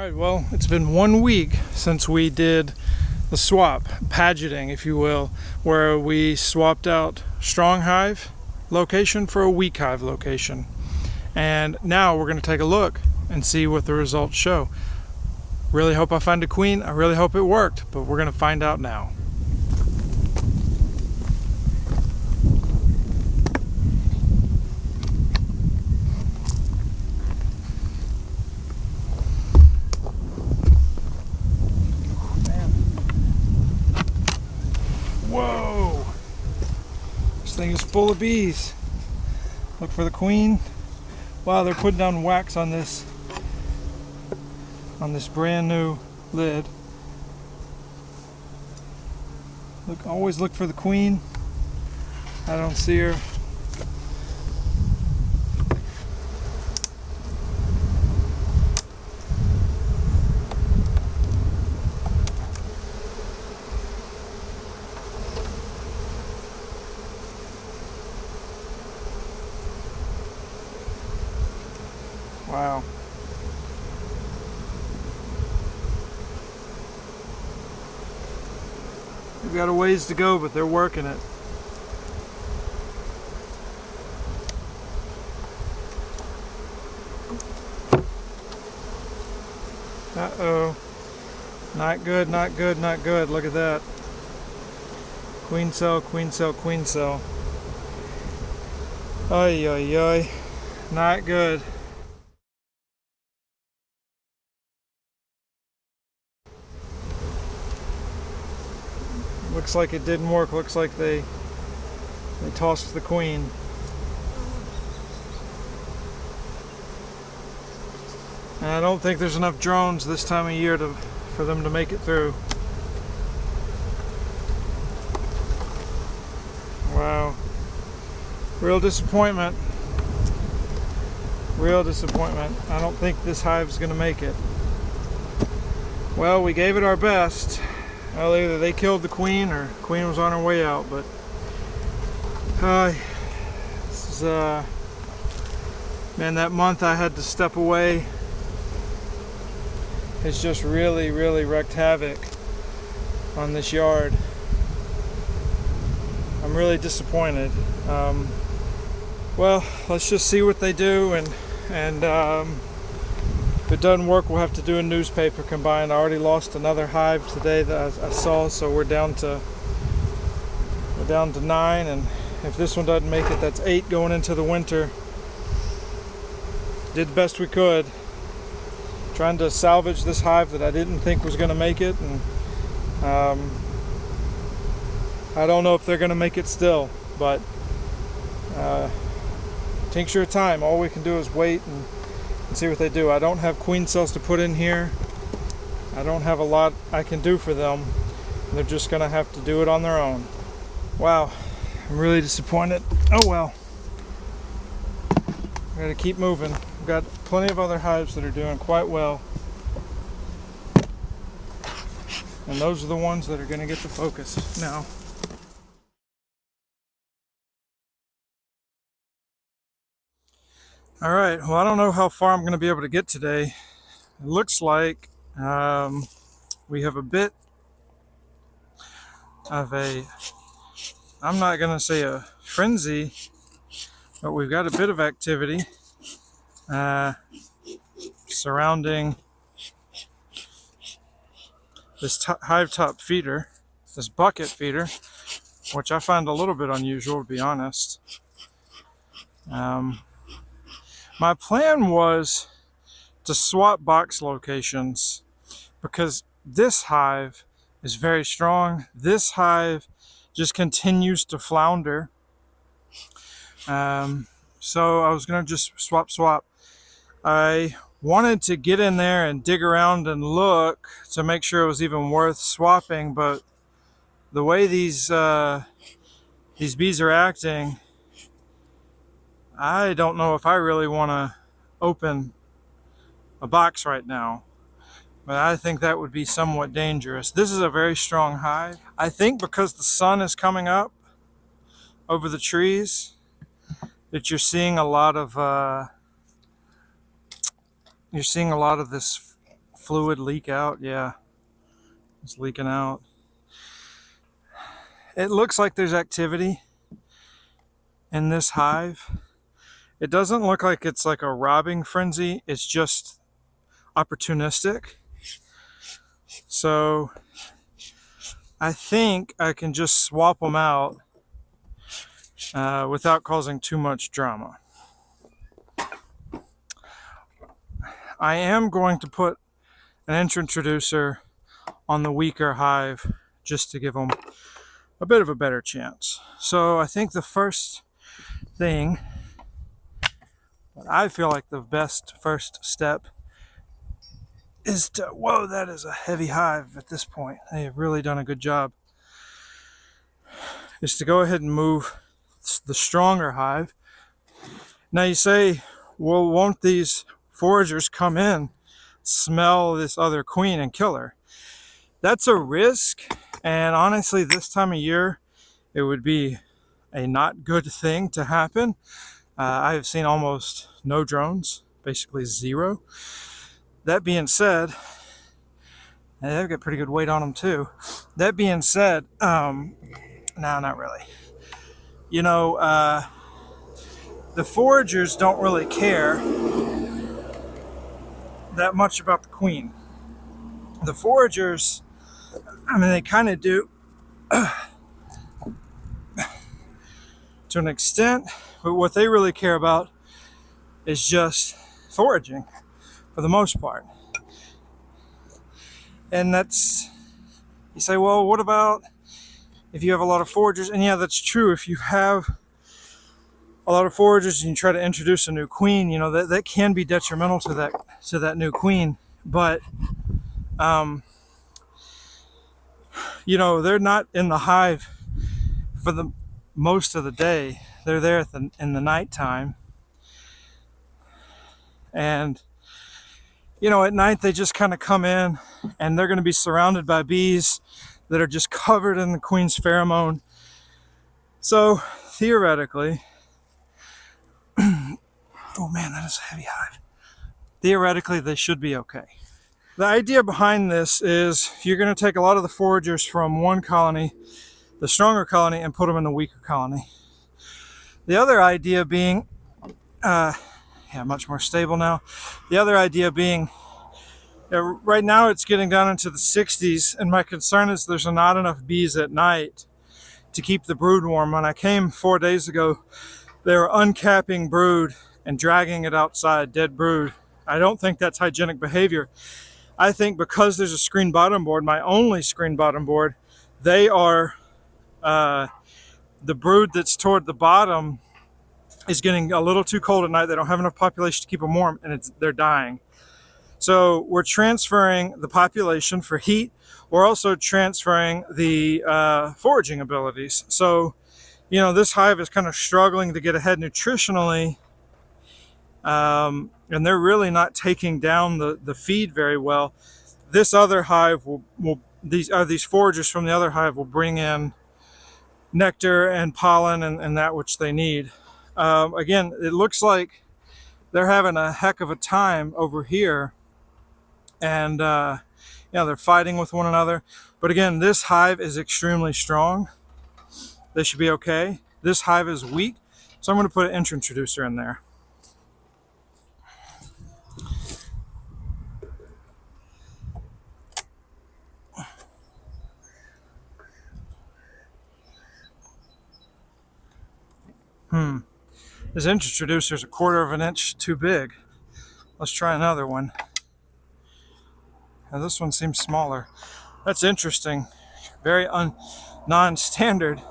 Alright, well, it's been 1 week since we did the swap, pageting if you will, where we swapped out strong hive location for a weak hive location. And now we're going to take a look and see what the results show. Really hope I find a queen. I really hope it worked, but we're going to find out now. Whoa! This thing is full of bees. Look for the queen. Wow, they're putting down wax on this brand new lid. Look, always look for the queen. I don't see her. Wow. We've got a ways to go, but they're working it. Uh-oh. Not good, not good, not good. Look at that. Queen cell, queen cell, queen cell. Ay, ay, ay. Not good. Looks like it didn't work. Looks like they tossed the queen. And I don't think there's enough drones this time of year for them to make it through. Wow. Real disappointment. Real disappointment. I don't think this hive's gonna make it. Well, we gave it our best. Well, either they killed the queen or the queen was on her way out, but this is, man, that month I had to step away. It's just really wreaked havoc on this yard. I'm really disappointed. Well, let's just see what they do, and if it doesn't work, we'll have to do a newspaper combine. I already lost another hive today that I saw, so we're down to 9, and if this one doesn't make it, that's 8 going into the winter. Did the best we could, trying to salvage this hive that I didn't think was going to make it, and I don't know if they're going to make it still, but tincture of time. All we can do is wait and see what they do. I don't have queen cells to put in here. I don't have a lot I can do for them. They're just gonna have to do it on their own. Wow, I'm really disappointed. Oh well. I gotta keep moving. We've got plenty of other hives that are doing quite well. And those are the ones that are gonna get the focus now. All right, well, I don't know how far I'm going to be able to get today. It looks like we have a bit of a, I'm not going to say a frenzy, but we've got a bit of activity surrounding this hive top feeder, this bucket feeder, which I find a little bit unusual, to be honest. My plan was to swap box locations because this hive is very strong. This hive just continues to flounder. So I was going to just swap. I wanted to get in there and dig around and look to make sure it was even worth swapping, but the way these bees are acting, I don't know if I really want to open a box right now, but I think that would be somewhat dangerous. This is a very strong hive. I think because the sun is coming up over the trees that you're seeing a lot of this fluid leak out? Yeah, it's leaking out. It looks like there's activity in this hive. It doesn't look like it's like a robbing frenzy. It's just opportunistic. So I think I can just swap them out without causing too much drama. I am going to put an introducer on the weaker hive just to give them a bit of a better chance. So I think the first thing, I feel like the best first step is to, whoa, that is a heavy hive at this point. They have really done a good job. Is to go ahead and move the stronger hive. Now you say, well, won't these foragers come in, smell this other queen and kill her? That's a risk, and honestly, this time of year, it would be a not good thing to happen. I have seen almost no drones, basically zero. That being said, and they've got pretty good weight on them too. That being said, no, not really. You know, the foragers don't really care that much about the queen. The foragers, I mean, they kind of do to an extent, but what they really care about is just foraging for the most part. And that's, you say, well, what about if you have a lot of foragers? And yeah, that's true. If you have a lot of foragers and you try to introduce a new queen, you know, that can be detrimental to that new queen. But you know, they're not in the hive for the most of the day. They're there in the nighttime. And, you know, at night they just kind of come in and they're going to be surrounded by bees that are just covered in the queen's pheromone. So theoretically, oh man, that is a heavy hive. Theoretically, they should be okay. The idea behind this is you're going to take a lot of the foragers from one colony, the stronger colony, and put them in the weaker colony. The other idea being, much more stable now. The other idea being, right now it's getting down into the 60s, and my concern is there's not enough bees at night to keep the brood warm. When I came 4 days ago, they were uncapping brood and dragging it outside, dead brood. I don't think that's hygienic behavior. I think because there's a screen bottom board, my only screen bottom board, they are, the brood that's toward the bottom is getting a little too cold at night. They don't have enough population to keep them warm, and they're dying. So we're transferring the population for heat. We're also transferring the foraging abilities. So, you know, this hive is kind of struggling to get ahead nutritionally, and they're really not taking down the feed very well. This other hive these foragers from the other hive will bring in nectar and pollen and that which they need. Again, it looks like they're having a heck of a time over here, and they're fighting with one another. But again, this hive is extremely strong. They should be okay. This hive is weak, so I'm going to put an introducer in there. This introducer is 1/4 of an inch too big. Let's try another one. Now this one seems smaller. That's interesting. Very non-standard.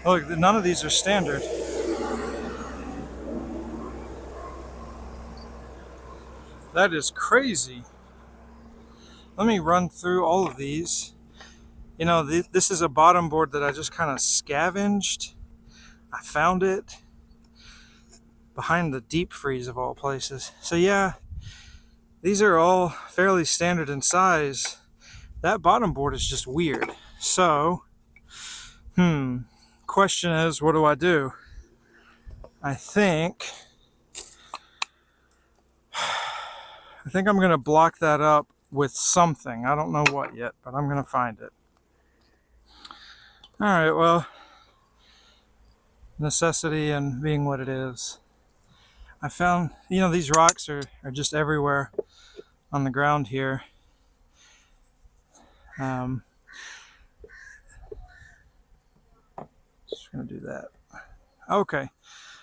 Look, none of these are standard. That is crazy. Let me run through all of these. You know, this is a bottom board that I just kind of scavenged. I found it behind the deep freeze of all places. So yeah, these are all fairly standard in size. That bottom board is just weird. So, question is, what do I do? I think I think I'm going to block that up with something. I don't know what yet, but I'm going to find it. All right, well, necessity and being what it is. I found, these rocks are just everywhere on the ground here. Just going to do that. Okay,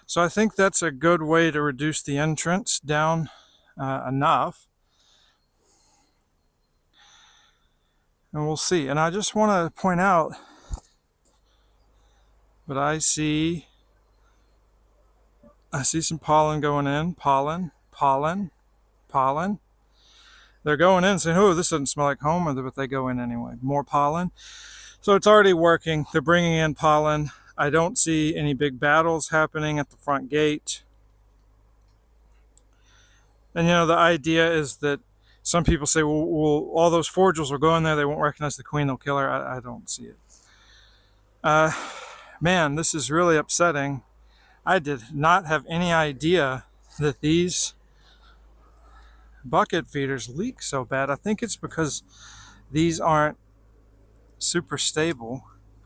so I think that's a good way to reduce the entrance down enough. And we'll see. And I just want to point out that I see some pollen going in. Pollen. They're going in saying, oh, this doesn't smell like home, but they go in anyway. More pollen. So it's already working. They're bringing in pollen. I don't see any big battles happening at the front gate. And the idea is that some people say, well, all those foragers will go in there, they won't recognize the queen, they'll kill her. I don't see it. Man, this is really upsetting. I did not have any idea that these bucket feeders leak so bad. I think it's because these aren't super stable,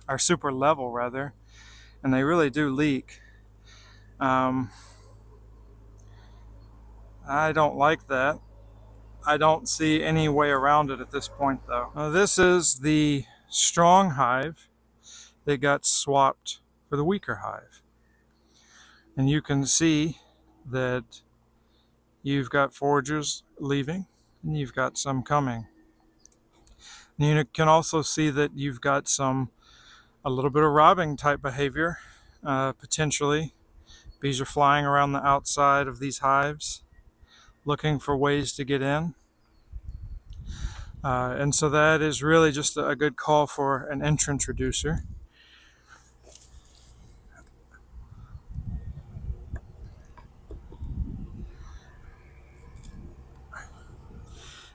or super level rather, and they really do leak. I don't like that. I don't see any way around it at this point, though. Now, this is the strong hive that got swapped for the weaker hive. And you can see that you've got foragers leaving, and you've got some coming. And you can also see that you've got a little bit of robbing type behavior, potentially. Bees are flying around the outside of these hives, looking for ways to get in. And so that is really just a good call for an entrance reducer.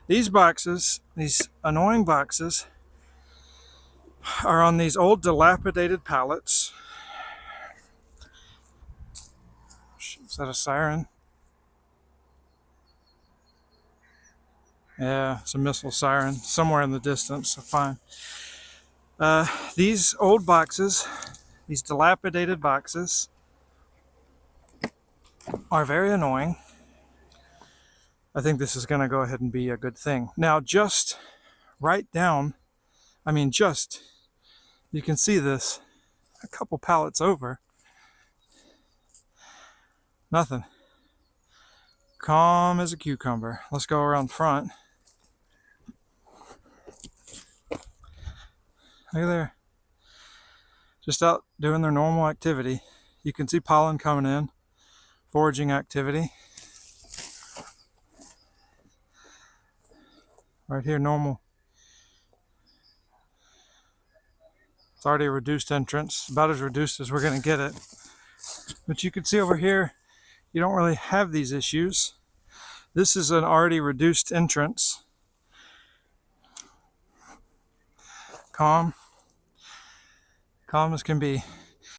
These boxes, these annoying boxes, are on these old dilapidated pallets. Is that a siren? Yeah, it's a missile siren somewhere in the distance, so fine. These old boxes, these dilapidated boxes, are very annoying. I think this is going to go ahead and be a good thing. Now, just right down, you can see this a couple pallets over. Nothing. Calm as a cucumber. Let's go around front. Look there. Just out doing their normal activity. You can see pollen coming in. Foraging activity. Right here, normal. It's already a reduced entrance. About as reduced as we're going to get it. But you can see over here, you don't really have these issues. This is an already reduced entrance. Calm as can be.